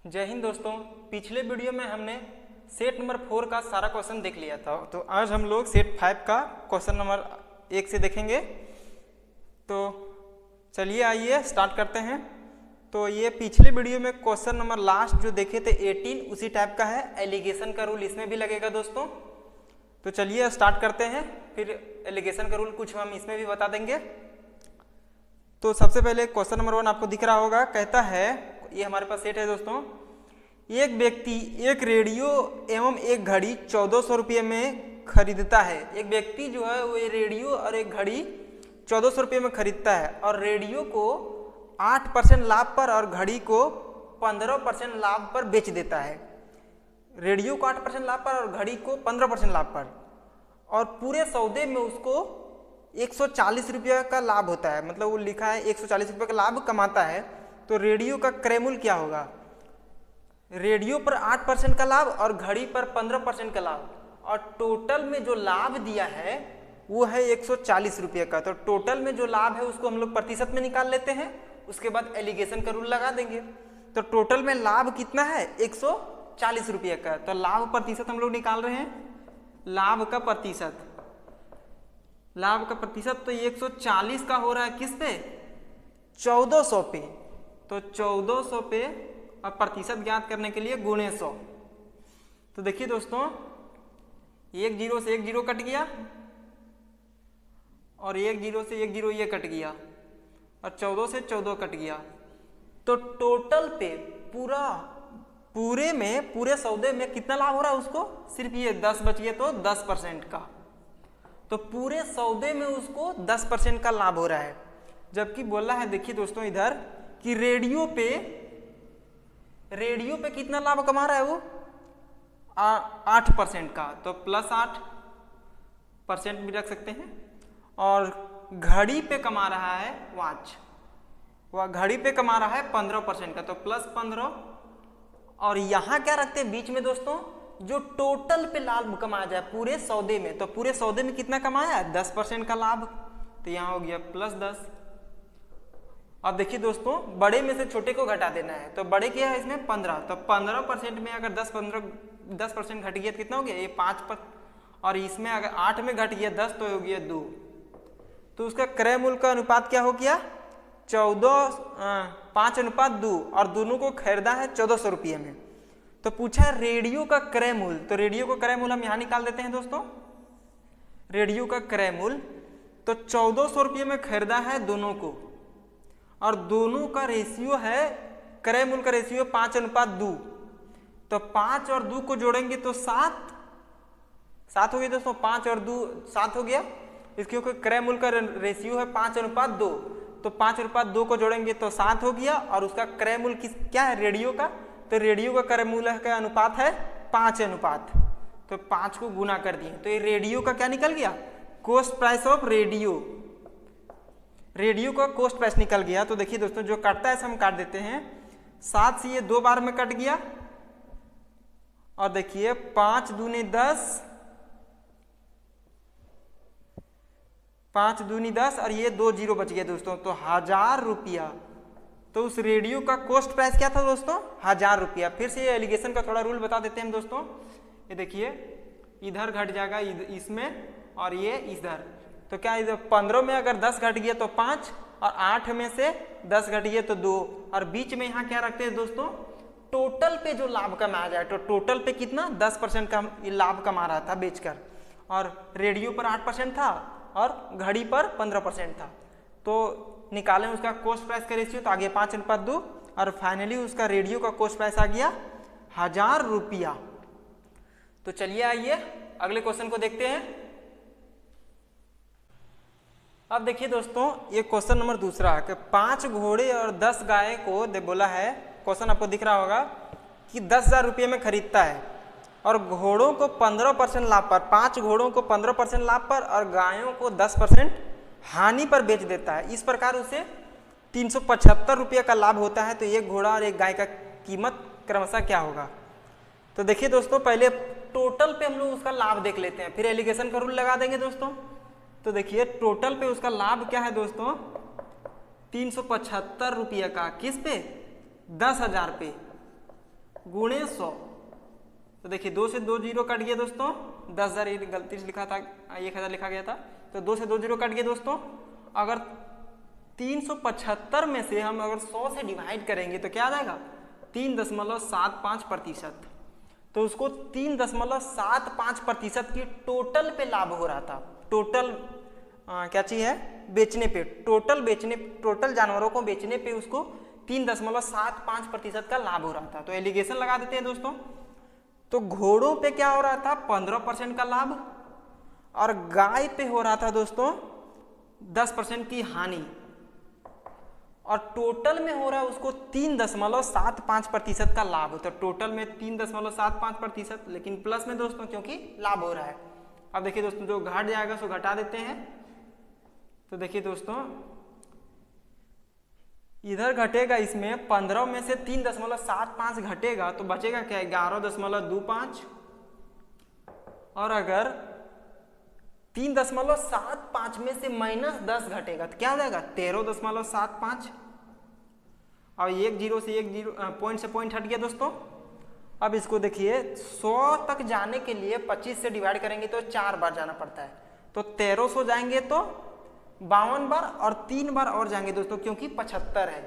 जय हिंद दोस्तों। पिछले वीडियो में हमने सेट नंबर 4 का सारा क्वेश्चन देख लिया था, तो आज हम लोग सेट 5 का क्वेश्चन नंबर 1 से देखेंगे। तो चलिए आइए स्टार्ट करते हैं। तो ये पिछले वीडियो में क्वेश्चन नंबर लास्ट जो देखे थे 18 उसी टाइप का है। एलिगेशन का रूल इसमें भी लगेगा दोस्तों। तो चलिए स्टार्ट करते हैं, फिर एलिगेशन का रूल कुछ हम इसमें भी बता देंगे। तो सबसे पहले क्वेश्चन नंबर 1 आपको दिख रहा होगा। कहता है, ये हमारे पास सेट है दोस्तों, एक व्यक्ति एक रेडियो एवं एक घड़ी 1400 रुपये में खरीदता है। एक व्यक्ति जो है वो रेडियो और एक घड़ी 1400 रुपये में खरीदता है और रेडियो को 8% लाभ पर और घड़ी को 15% लाभ पर बेच देता है। रेडियो को 8% लाभ पर और घड़ी को 15% लाभ पर, और पूरे सौदे में उसको 140 रुपये का लाभ होता है। मतलब वो लिखा है 140 रुपये का लाभ कमाता है। तो रेडियो का क्रय मूल्य क्या होगा? रेडियो पर 8% का लाभ और घड़ी पर 15% का लाभ, और टोटल में जो लाभ दिया है वो है 140 रुपये का। तो टोटल में जो लाभ है उसको हम लोग प्रतिशत में निकाल लेते हैं, उसके बाद एलिगेशन का रूल लगा देंगे। तो टोटल में लाभ कितना है? 140 रुपये का। तो लाभ प्रतिशत हम लोग निकाल रहे हैं। लाभ का प्रतिशत तो 140 का हो रहा है किस पे? 1400 पे। तो 1400 पे और प्रतिशत ज्ञात करने के लिए गुणे 100। तो देखिए दोस्तों, एक जीरो से एक जीरो कट गया और एक जीरो से एक जीरो ये कट गया और 14 से 14 कट गया। तो टोटल पे पूरे सौदे में कितना लाभ हो रहा है उसको? सिर्फ ये 10 बच गया तो 10% का। तो पूरे सौदे में उसको 10% का लाभ हो रहा है। जबकि बोला है, देखिए दोस्तों इधर, कि रेडियो पे कितना लाभ कमा रहा है वो? 8% का। तो +8% भी रख सकते हैं। और घड़ी पे कमा रहा है, वह घड़ी पे कमा रहा है 15% का। तो +15। और यहाँ क्या रखते हैं बीच में दोस्तों? जो टोटल पे लाभ कमाया जाए पूरे सौदे में। तो पूरे सौदे में कितना कमाया है? 10% का लाभ। तो यहाँ हो गया +10। अब देखिए दोस्तों, बड़े में से छोटे को घटा देना है। तो बड़े क्या है इसमें? 15। तो 15% में अगर 10% घट गया तो कितना हो गया? ये 5 और इसमें अगर 8 में घट गया 10 तो हो गया 2। तो उसका क्रय मूल्य का अनुपात क्या हो गया? 5:2। और दोनों को खरीदा है 1400 रुपये में। तो पूछा है रेडियो का क्रय मूल्य। तो रेडियो का क्रय मूल्य हम यहाँ निकाल देते हैं दोस्तों। रेडियो का क्रय मूल्य तो 1400 रुपये में खरीदा है दोनों को, और दोनों का रेशियो है, क्रय मूल्य का रेशियो 5:2। तो 5 और 2 को जोड़ेंगे तो 7 हो गया दोस्तों। 5 और 2 7 हो गया। इसके क्रय मूल्य का रेशियो है 5:2। तो 5:2 को जोड़ेंगे तो 7 हो गया। और उसका क्रय मूल्य क्या है रेडियो का? तो रेडियो का क्रय मूल्य का अनुपात है 5:। तो 5 को गुना कर दिए तो ये रेडियो का क्या निकल गया? कॉस्ट प्राइस ऑफ रेडियो का कॉस्ट प्राइस निकल गया। तो देखिए दोस्तों, जो कटता है हम काट देते हैं। 7 से ये 2 बार में कट गया। और देखिए 5 दूनी 10, 5 दूनी 10 और ये 2 जीरो बच गया दोस्तों। तो 1000 रुपया। तो उस रेडियो का कॉस्ट प्राइस क्या था दोस्तों? 1000 रुपया। फिर से ये एलिगेशन का थोड़ा रूल बता देते हैं दोस्तों। ये देखिए, इधर घट जाएगा इसमें और ये इधर। तो क्या इधर 15 में अगर 10 घट गया तो 5, और 8 में से 10 घट गया तो 2, और बीच में यहाँ क्या रखते हैं दोस्तों? टोटल पे जो लाभ कमाया जाए। तो टोटल पे कितना? 10% का लाभ कमा रहा था बेचकर, और रेडियो पर 8% था और घड़ी पर 15% था। तो निकालें उसका कॉस्ट प्राइस का रेशियो, तो आ गया 5:2, और फाइनली उसका रेडियो का कॉस्ट प्राइस आ गया 1000 रुपया। तो चलिए आइए अगले क्वेश्चन को देखते हैं। अब देखिए दोस्तों, ये क्वेश्चन नंबर 2 है कि 5 घोड़े और 10 गाय को बोला है। क्वेश्चन आपको दिख रहा होगा कि 10,000 रुपये में खरीदता है और घोड़ों को 15% लाभ पर, 5 घोड़ों को 15% लाभ पर और गायों को 10% हानि पर बेच देता है। इस प्रकार उसे 375 रुपये का लाभ होता है। तो एक घोड़ा और एक गाय का कीमत क्रमशः क्या होगा? तो देखिए दोस्तों, पहले टोटल पे हम लोग उसका लाभ देख लेते हैं, फिर एलिगेशन का रूल लगा देंगे दोस्तों। तो देखिए टोटल पे उसका लाभ क्या है दोस्तों? 375 रुपये का। किस पे? 10,000 पे। गुणे 100। तो देखिए 2 से 2 जीरो कट गया दोस्तों, 10,000 ये गलती से लिखा था, 1000 लिखा गया था, तो 2 से 2 जीरो कट गया दोस्तों। अगर 375 में से हम अगर 100 से डिवाइड करेंगे तो क्या आ जाएगा 3.75%। तो उसको 3.75% की टोटल पे लाभ हो रहा था। टोटल क्या चीज है, बेचने पे, टोटल जानवरों को बेचने पे उसको 3.75% का लाभ हो रहा था। तो एलिगेशन लगा देते हैं दोस्तों। तो घोड़ों पे क्या हो रहा था 15% का लाभ, और गाय पे हो रहा था दोस्तों 10% की हानि, और टोटल में हो रहा है उसको 3.75% का लाभ। तो टोटल में 3.75%, लेकिन प्लस में दोस्तों क्योंकि लाभ हो रहा है। अब देखिए दोस्तों जो घट जाएगा उसको घटा देते हैं। तो देखिए दोस्तों इधर घटेगा, इसमें 15 में से 3.75 घटेगा तो बचेगा क्या 11.25, और अगर 3.75 में से -10 घटेगा तो क्या हो जाएगा 13.75। और एक जीरो से एक जीरो पॉइंट से पॉइंट हट गया दोस्तों। अब इसको देखिए 100 तक जाने के लिए 25 से डिवाइड करेंगे तो 4 बार जाना पड़ता है, तो 1300 जाएंगे तो 52 बार, और 3 बार और जाएंगे दोस्तों क्योंकि 75 है,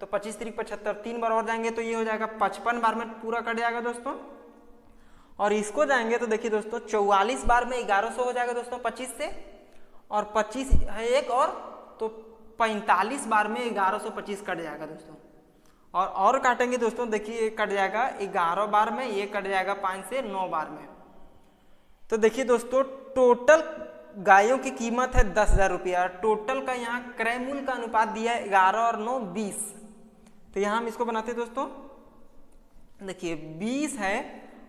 तो 25 3 75, 3 बार और जाएंगे तो ये हो जाएगा 55 बार में पूरा कट जाएगा दोस्तों। और इसको जाएंगे तो देखिए दोस्तों 44 बार में 1100 हो जाएगा दोस्तों 25 से, और 25 है एक और, तो 45 बार में 1125 कट जाएगा दोस्तों। और काटेंगे दोस्तों, देखिए कट जाएगा 11 बार में, ये कट जाएगा 5 से 9 बार में। तो देखिए दोस्तों टोटल गायों की कीमत है 10,000 रुपया। टोटल का यहाँ क्रय मूल्य का अनुपात दिया है 11 और 9 20। तो यहाँ हम इसको बनाते हैं दोस्तों, देखिए 20 है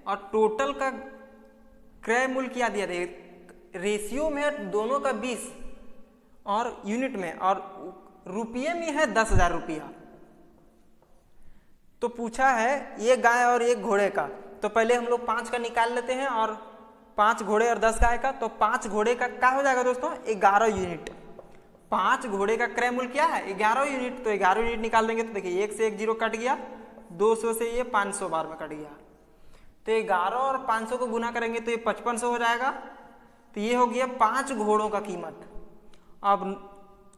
और टोटल का क्रय मूल्य क्या दिया है, रेशियो में है दोनों का 20 और यूनिट में, और रुपये में है 10,000 रुपया। तो पूछा है ये गाय और एक घोड़े का, तो पहले हम लोग 5 का निकाल लेते हैं, और 5 घोड़े और 10 गाय का, तो 5 घोड़े का क्या हो जाएगा दोस्तों 11 यूनिट। 5 घोड़े का क्रय मूल्य क्या है 11 यूनिट, तो 11 यूनिट निकाल देंगे तो देखिए 1 से 1 जीरो कट गया, 200 से ये 500 बार में कट गया, तो 11 और 500 को गुना करेंगे तो ये 5500 हो जाएगा। तो ये हो गया 5 घोड़ों का कीमत। अब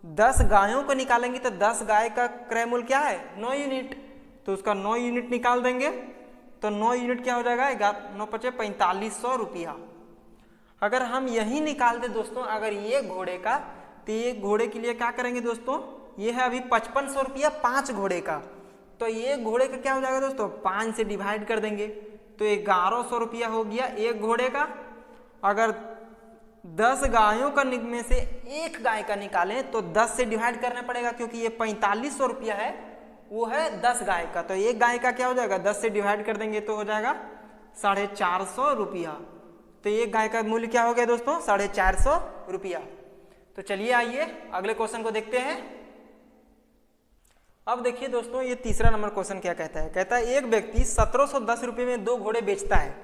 10 गायों को निकालेंगे तो 10 गाय का क्रय मूल्य क्या है 9 यूनिट, तो उसका 9 यूनिट निकाल देंगे तो 9 यूनिट क्या हो जाएगा 9 × 5 = 4500 रुपया। अगर हम यही निकाल दे दोस्तों अगर ये घोड़े का, तो ये घोड़े के लिए क्या करेंगे दोस्तों, ये है अभी 5500 रुपया 5 घोड़े का, तो ये घोड़े का क्या हो जाएगा दोस्तों 5 से डिवाइड कर देंगे तो 1100 रुपया हो गया एक घोड़े का। अगर 10 गायों का में से एक गाय का निकालें तो 10 से डिवाइड करना पड़ेगा क्योंकि ये 4500 रुपया है, वो है 10 गाय का, तो एक गाय का क्या हो जाएगा 10 से डिवाइड कर देंगे तो हो जाएगा 450 रुपया। तो एक गाय का मूल्य क्या हो गया दोस्तों 450 रुपया। तो चलिए आइए अगले क्वेश्चन को देखते हैं। अब देखिए दोस्तों ये तीसरा नंबर क्वेश्चन क्या कहता है, कहता है एक व्यक्ति 1710 रुपये में 2 घोड़े बेचता है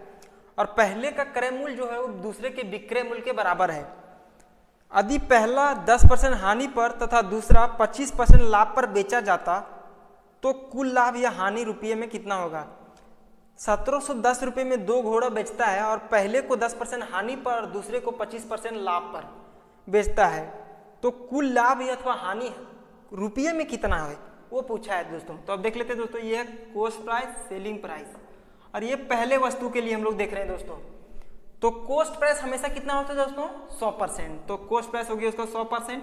और पहले का क्रय मूल्य जो है वो दूसरे के विक्रय मूल्य के बराबर है। यदि पहला 10% हानि पर तथा दूसरा 25% लाभ पर बेचा जाता तो कुल लाभ या हानि रुपये में कितना होगा। 1710 रुपये में 2 घोड़ा बेचता है और पहले को 10% हानि पर और दूसरे को 25% लाभ पर बेचता है, तो कुल लाभ या अथवा हानि रुपये में कितना है वो पूछा है दोस्तों। तो अब देख लेते हैं दोस्तों, ये है कॉस्ट प्राइस सेलिंग प्राइस, और ये पहले वस्तु के लिए हम लोग देख रहे हैं दोस्तों। तो कॉस्ट प्राइस हमेशा कितना होता है दोस्तों 100%, तो कॉस्ट प्राइस हो गया उसका 100%।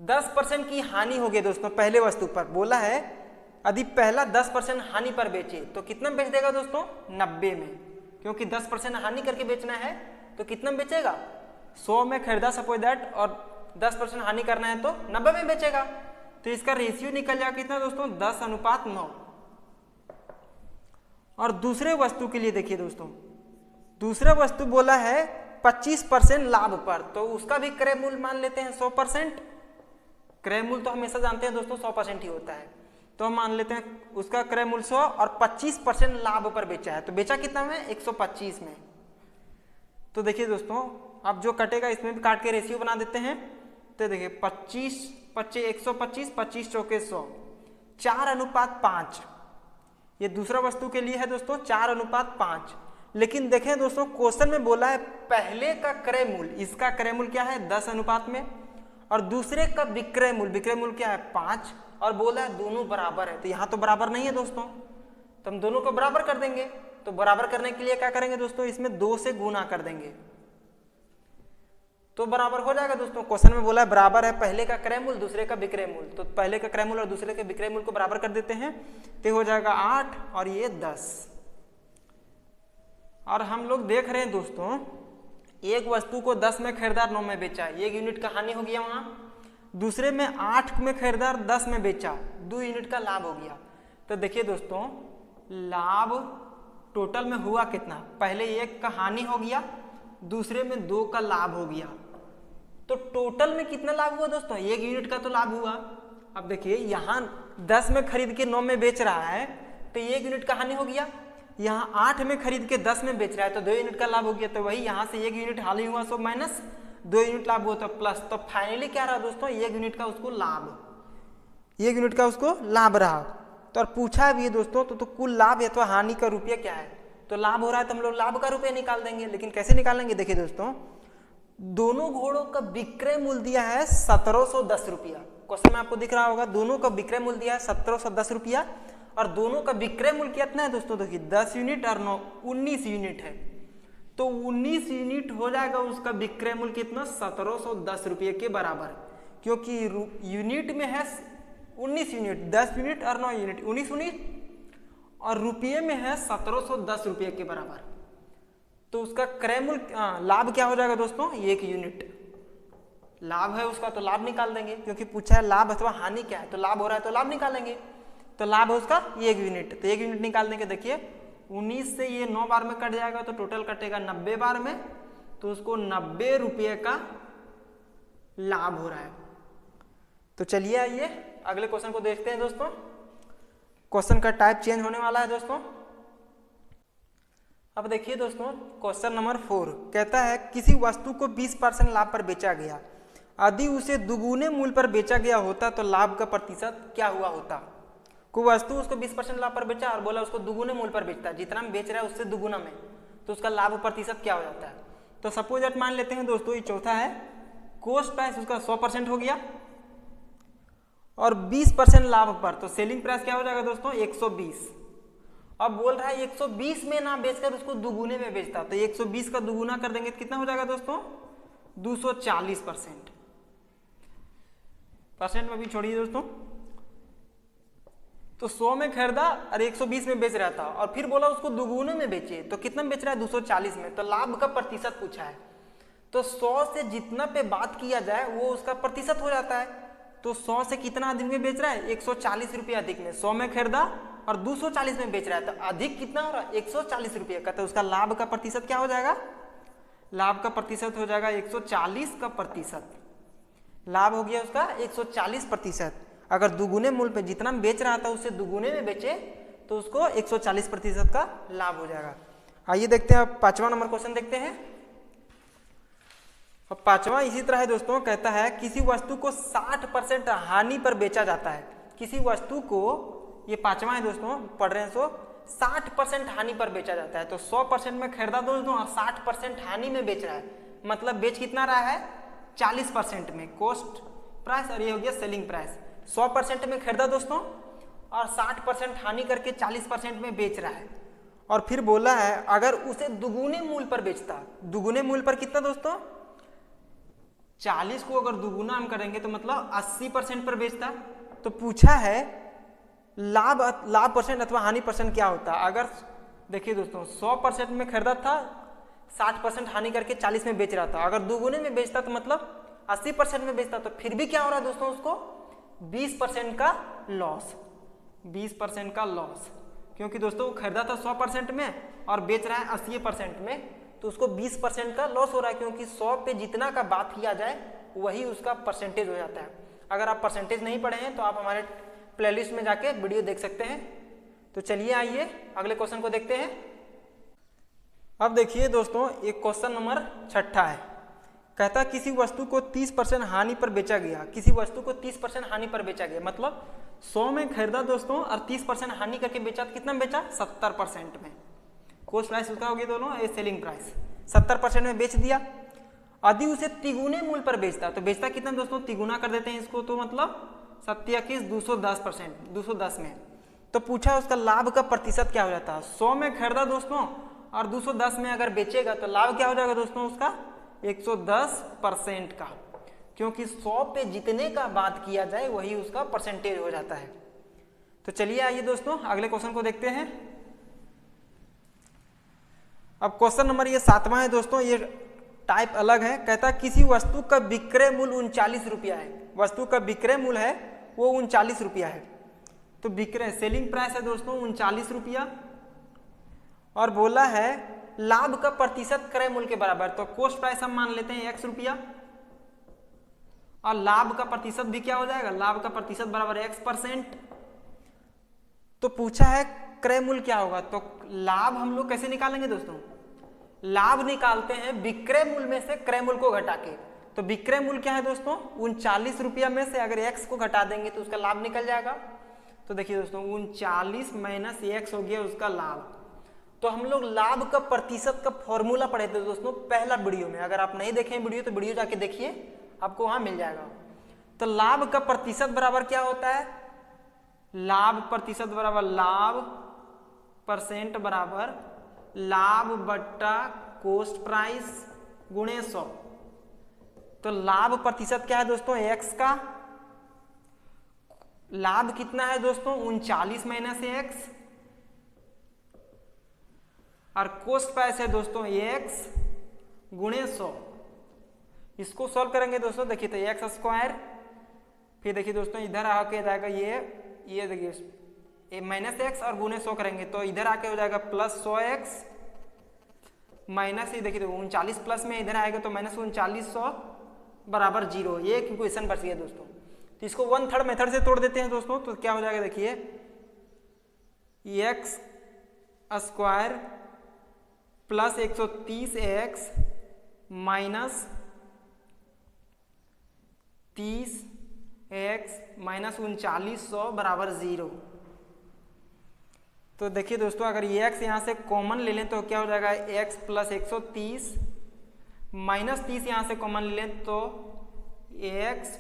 10% की हानि हो गई दोस्तों पहले वस्तु पर, बोला है यदि पहला 10% हानि पर बेचे तो कितना बेच देगा दोस्तों 90 में, क्योंकि 10% हानि करके बेचना है तो कितना बेचेगा 100 में खरीदा सपोज दैट, और 10% हानि करना है तो 90 में बेचेगा। तो इसका रेशियो निकल जाएगा कितना दोस्तों 10:9। और दूसरे वस्तु के लिए देखिए दोस्तों, दूसरा वस्तु बोला है 25% लाभ पर, तो उसका भी क्रय मूल्य मान लेते हैं 100%। क्रय मूल्य तो हमेशा जानते हैं दोस्तों 100% ही होता है, तो हम मान लेते हैं उसका क्रय मूल्य 100 और 25% लाभ पर बेचा है, तो बेचा कितना में 125 में। तो देखिए दोस्तों अब जो कटेगा इसमें भी काट के रेशियो बना देते हैं। तो देखिए 25 125 25 चौके 100 4:5, ये दूसरा वस्तु के लिए है दोस्तों 4:5। लेकिन देखें दोस्तों क्वेश्चन में बोला है पहले का क्रय मूल्य, इसका क्रय मूल्य क्या है 10 अनुपात में, और दूसरे का विक्रय मूल्य क्या है 5, और बोला है दोनों बराबर है। तो यहाँ तो बराबर नहीं है दोस्तों, तो हम दोनों को बराबर कर देंगे। तो बराबर करने के लिए क्या करेंगे दोस्तों, इसमें 2 से गुणा कर देंगे तो बराबर हो जाएगा दोस्तों। क्वेश्चन में बोला है बराबर है पहले का क्रय मूल्य दूसरे का विक्रय मूल्य, तो पहले का क्रय मूल्य और दूसरे के विक्रय मूल्य को बराबर कर देते हैं, तो हो जाएगा 8 और ये 10। और हम लोग देख रहे हैं दोस्तों एक वस्तु को 10 में खरीदार 9 में बेचा, 1 यूनिट का हानि हो गया वहाँ। दूसरे में 8 में खरीदार 10 में बेचा, 2 यूनिट का लाभ हो गया। तो देखिए दोस्तों लाभ टोटल में हुआ कितना, पहले 1 का हानि हो गया, दूसरे में 2 का लाभ हो गया। तो टोटल में कितना लाभ हुआ दोस्तों, 1 यूनिट का तो लाभ हुआ। अब देखिए यहाँ 10 में खरीद के 9 में बेच रहा है तो 1 यूनिट का हानि हो गया। यहाँ 8 में खरीद के 10 में बेच रहा है तो 2 यूनिट का लाभ हो गया। तो वही यहाँ से 1 यूनिट हानि हुआ सो माइनस 2 यूनिट लाभ हुआ तो प्लस। तो फाइनली क्या रहा दोस्तों 1 यूनिट का उसको लाभ, 1 यूनिट का उसको लाभ रहा। तो और पूछा भी है दोस्तों तो कुल लाभ अथवा हानि का रुपया क्या है, तो लाभ हो रहा है तो हम लोग लाभ का रुपया निकाल देंगे। लेकिन कैसे निकालेंगे, देखिए दोस्तों दोनों घोड़ों का विक्रय मूल्य दिया है 1710 रुपया। क्वेश्चन में आपको दिख रहा होगा दोनों का विक्रय मूल्य दिया है 1710 रुपया, और दोनों का विक्रय मूल्य कितना है दोस्तों, देखिए 10 यूनिट और 9 19 यूनिट है। तो 19 यूनिट हो जाएगा उसका विक्रय मूल्य कितना 1710 रुपये के बराबर, क्योंकि यूनिट में है 19 यूनिट, 10 यूनिट और 9 यूनिट 19 यूनिट, और रुपये में है 1710 रुपये के बराबर। तो उसका क्रय मूल्य लाभ क्या हो जाएगा दोस्तों 1 यूनिट लाभ है उसका, तो लाभ निकाल देंगे क्योंकि पूछा है लाभ अथवा हानि क्या है, तो लाभ हो रहा है तो लाभ निकालेंगे। तो लाभ है उसका 1 यूनिट, तो 1 यूनिट निकाल देंगे। देखिए 19 से ये 9 बार में कट जाएगा तो टोटल कटेगा 90 बार में, तो उसको 90 रुपये का लाभ हो रहा है। तो चलिए आइए अगले क्वेश्चन को देखते हैं दोस्तों। क्वेश्चन का टाइप चेंज होने वाला है दोस्तों। अब देखिए दोस्तों क्वेश्चन नंबर 4 कहता है किसी वस्तु को 20% लाभ पर बेचा गया, यदि उसे दुगुने मूल्य पर बेचा गया होता तो लाभ का प्रतिशत क्या हुआ होता। कोई वस्तु उसको 20% लाभ पर बेचा और बोला उसको दुगुने मूल्य पर बेचता है, जितना में बेच रहा है उससे दुगुना में, तो उसका लाभ प्रतिशत क्या हो जाता है। तो सपोज दैट मान लेते हैं दोस्तों ये चौथा है, कॉस्ट प्राइस उसका 100% हो गया और 20% लाभ पर, तो सेलिंग प्राइस क्या हो जाएगा दोस्तों 120। अब बोल रहा है 120 में ना बेचकर उसको दुगुने में बेचता, तो 120 का दुगुना कर देंगे तो कितना हो जाएगा दोस्तों 240%। परसेंट में भी छोड़िए दोस्तों, तो 100 में खरीदा और 120 में बेच रहा था और फिर बोला उसको दुगुने में बेचे, तो कितना में बेच रहा है 240 में, तो लाभ का प्रतिशत पूछा है। तो 100 से जितना पे बात किया जाए वो उसका प्रतिशत हो जाता है। तो 100 से कितना अधिक में बेच रहा है 140 रुपये अधिक में, 100 में खरीदा और 240 में बेच रहा है, तो अधिक कितना हो रहा है 140 रुपये का, तो उसका लाभ का प्रतिशत क्या हो जाएगा, लाभ का प्रतिशत हो जाएगा 140 का प्रतिशत। लाभ हो गया उसका 140%। अगर दुगुने मूल्य पे जितना बेच रहा था उससे दुगुने में बेचे तो उसको 140% का लाभ हो जाएगा। आइए देखते हैं अब 5वां नंबर क्वेश्चन देखते हैं। अब 5वां इसी तरह है दोस्तों, कहता है किसी वस्तु को 60% हानि पर बेचा जाता है। किसी वस्तु को, ये 5वां है दोस्तों पढ़ रहे हैं, सो 60% हानि पर बेचा जाता है। तो 100% में खरीदा दोस्तों और 60% हानि में बेच रहा है, मतलब बेच कितना रहा है 40% में कॉस्ट प्राइस, और ये हो गया सेलिंग प्राइस। 100% में खरीदा दोस्तों और 60% हानि करके 40% में बेच रहा है, और फिर बोला है अगर उसे दुगुने मूल्य पर बेचता, दुगुने मूल्य पर कितना दोस्तों 40 को अगर दुगुना हम करेंगे तो मतलब 80% पर बेचता। तो पूछा है लाभ परसेंट अथवा हानि परसेंट क्या होता। अगर देखिए दोस्तों 100% में खरीदा था, 60% हानि करके 40 में बेच रहा था, अगर दुगुने में बेचता तो मतलब 80% में बेचता, तो फिर भी क्या हो रहा है दोस्तों उसको 20% का लॉस, 20% का लॉस, क्योंकि दोस्तों वो खरीदा था 100% में और बेच रहा है 80% में, तो उसको 20% का लॉस हो रहा है, क्योंकि 100 पे जितना का बात किया जाए वही उसका परसेंटेज हो जाता है। अगर आप परसेंटेज नहीं पढ़े हैं तो आप हमारे प्लेलिस्ट में जाके वीडियो देख सकते हैं। तो चलिए आइए अगले क्वेश्चन को देखते हैं। अब देखिए दोस्तों एक क्वेश्चन नंबर 6 है, कहता है किसी वस्तु को 30% हानि पर बेचा गया, किसी वस्तु को 30% हानि पर बेचा गया, मतलब 100 में खरीदा दोस्तों और 30% हानि करके बेचा, तो कितना बेचा? 70% में। कॉस्ट प्राइस उसका हो गया दोनों, ये सेलिंग प्राइस 70% में बेच दिया। यदि उसे तिगुने मूल्य पर बेचता, तो बेचता कितना दोस्तों? तिगुना कर देते हैं इसको, तो मतलब 7 210%, 210 में। तो पूछा उसका लाभ का प्रतिशत क्या हो जाता है। 100 में खरीदा दोस्तों और 210 में अगर बेचेगा तो लाभ क्या हो जाएगा दोस्तों उसका? 110% का, क्योंकि 100 पे जितने का बात किया जाए वही उसका परसेंटेज हो जाता है। तो चलिए आइए दोस्तों अगले क्वेश्चन को देखते हैं। अब क्वेश्चन नंबर ये 7वां है दोस्तों, ये टाइप अलग है। कहता है किसी वस्तु का विक्रय मूल्य 39 रुपया है। वस्तु का विक्रय मूल्य है वो 39 रुपया है। तो विक्रय सेलिंग प्राइस है दोस्तों 39 रुपया, और बोला है लाभ का प्रतिशत क्रय मूल्य के बराबर। तो कॉस्ट प्राइस हम मान लेते हैं x रुपया, और लाभ का प्रतिशत भी क्या हो जाएगा? लाभ का प्रतिशत बराबर x%। तो पूछा है क्रय मूल्य क्या होगा। तो लाभ हम लोग कैसे निकालेंगे दोस्तों? लाभ निकालते हैं विक्रय मूल्य में से क्रय मूल्य को घटा के। तो विक्रय मूल्य क्या है दोस्तों? 39 रुपया में से अगर x को घटा देंगे तो उसका लाभ निकल जाएगा। तो देखिए दोस्तों 39 माइनस x हो गया उसका लाभ। तो हम लोग लाभ का प्रतिशत का फॉर्मूला पढ़े थे दोस्तों पहला वीडियो में। अगर आप नहीं देखें वीडियो तो वीडियो जाके देखिए, आपको वहां मिल जाएगा। तो लाभ का प्रतिशत बराबर क्या होता है? लाभ प्रतिशत बराबर लाभ परसेंट बराबर लाभ बट्टा कॉस्ट प्राइस गुणे 100। तो लाभ प्रतिशत क्या है दोस्तों? x का। लाभ कितना है दोस्तों? 39 माइनस x, और कॉस्ट प्राइस है दोस्तों x गुणे 100। इसको सॉल्व करेंगे दोस्तों, देखिए तो x स्क्वायर, फिर देखिए दोस्तों इधर आके जाएगा ये देखिए माइनस x और गुणे 100 करेंगे तो इधर आके हो जाएगा प्लस 100x माइनस, ये देखिए 39 प्लस में इधर आएगा तो माइनस 3900 बराबर 0। ये एक इक्वेशन बच गया दोस्तों। तो इसको 1/3 मेथड से तोड़ देते हैं दोस्तों, तो क्या हो जाएगा देखिए x square plus 130x minus 30x minus 3900 बराबर 0। तो देखिए दोस्तों अगर ये x यहाँ से कॉमन ले लें तो क्या हो जाएगा? x प्लस 130 माइनस 30 यहाँ से कॉमन ले लें तो x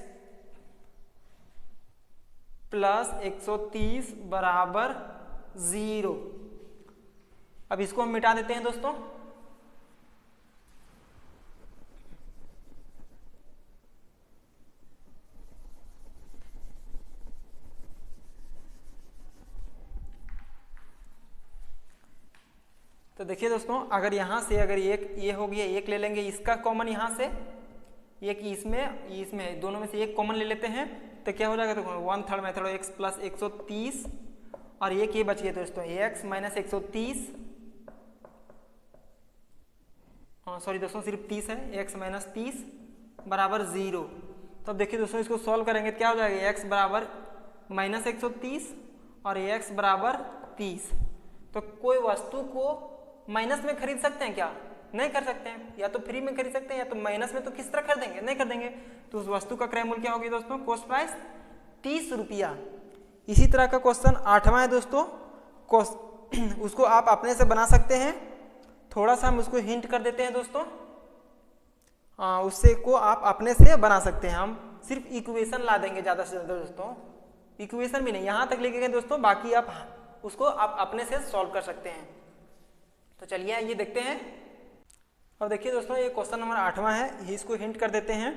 प्लस 130 बराबर 0। अब इसको हम मिटा देते हैं दोस्तों। तो देखिए दोस्तों अगर यहाँ से अगर एक ये हो गया, एक ले लेंगे इसका कॉमन यहाँ से, एक इसमें दोनों में से एक कॉमन ले लेते हैं तो क्या हो जाएगा? तो 1/3 मेथड x प्लस 130 और एक ये बच गया दोस्तों x माइनस 130, सॉरी दोस्तों सिर्फ 30 है, x माइनस 30 बराबर 0। तो अब देखिए दोस्तों इसको सॉल्व करेंगे तो क्या हो जाएगा? x बराबर माइनस 130 और x बराबर 30। तो कोई वस्तु को माइनस में खरीद सकते हैं क्या? नहीं कर सकते हैं। या तो फ्री में खरीद सकते हैं या तो माइनस में। तो किस तरह खरीदेंगे? नहीं कर देंगे। तो उस वस्तु का क्रय मूल्य क्या होगी दोस्तों? कॉस्ट प्राइस 30 रुपया। इसी तरह का क्वेश्चन 8वां है दोस्तों, उसको आप अपने से बना सकते हैं। थोड़ा सा हम उसको हिंट कर देते हैं दोस्तों, उससे को आप अपने से बना सकते हैं। हम सिर्फ इक्वेशन ला देंगे ज़्यादा से ज़्यादा दोस्तों, इक्वेशन भी नहीं, यहाँ तक लेके गए दोस्तों, बाकी आप उसको आप अपने से सॉल्व कर सकते हैं। तो चलिए ये देखते हैं। अब देखिए दोस्तों ये क्वेश्चन नंबर 8वां है, इसको हिंट कर देते हैं।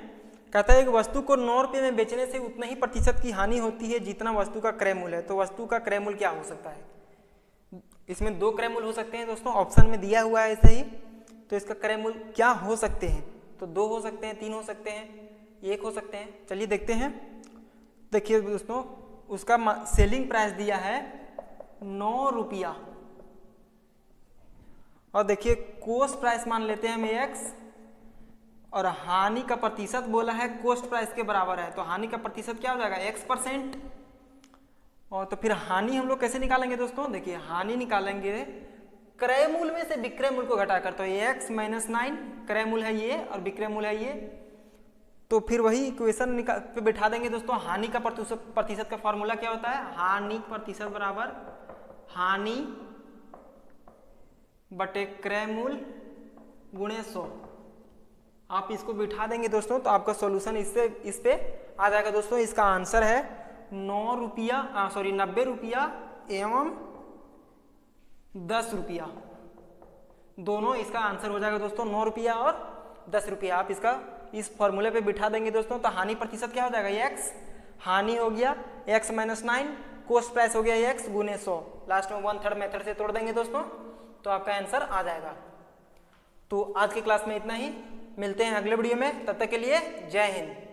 कहता है एक वस्तु को 9 रुपये में बेचने से उतना ही प्रतिशत की हानि होती है जितना वस्तु का क्रय मूल्य है। तो वस्तु का क्रय मूल्य क्या हो सकता है? इसमें 2 क्रय मूल्य हो सकते हैं दोस्तों, ऑप्शन में दिया हुआ है ऐसे ही। तो इसका क्रय मूल्य क्या हो सकते हैं? तो 2 हो सकते हैं, 3 हो सकते हैं, 1 हो सकते हैं। चलिए देखते हैं। देखिए दोस्तों उसका सेलिंग प्राइस दिया है 9 रुपया, और देखिए कॉस्ट प्राइस मान लेते हैं हम x, और हानि का प्रतिशत बोला है कॉस्ट प्राइस के बराबर है। तो हानि का प्रतिशत क्या हो जाएगा? x%। और तो फिर हानि हम लोग कैसे निकालेंगे दोस्तों? देखिए हानि निकालेंगे क्रय मूल्य में से विक्रय मूल्य को घटाकर। तो x माइनस 9 क्रय मूल्य है ये और विक्रय मूल्य है ये, तो फिर वही इक्वेशन निकाल पे बिठा देंगे दोस्तों। हानि का प्रतिशत का फॉर्मूला क्या होता है, हानि प्रतिशत बराबर हानि बटे क्रय मूल गुणे 100। आप इसको बिठा देंगे दोस्तों तो आपका सॉल्यूशन इस पे आ जाएगा दोस्तों। इसका आंसर है 90 रुपया एवं 10 रुपया, दोनों इसका आंसर हो जाएगा दोस्तों, 9 रुपया और 10 रुपया। आप इसका इस फॉर्मूले पे बिठा देंगे दोस्तों तो हानि प्रतिशत क्या हो जाएगा, x हानि हो गया x माइनस 9, कॉस्ट प्राइस हो गया x गुने 100, लास्ट में 1/3 मेथड से तोड़ देंगे दोस्तों तो आपका आंसर आ जाएगा। तो आज की क्लास में इतना ही, मिलते हैं अगले वीडियो में, तब तक के लिए जय हिंद।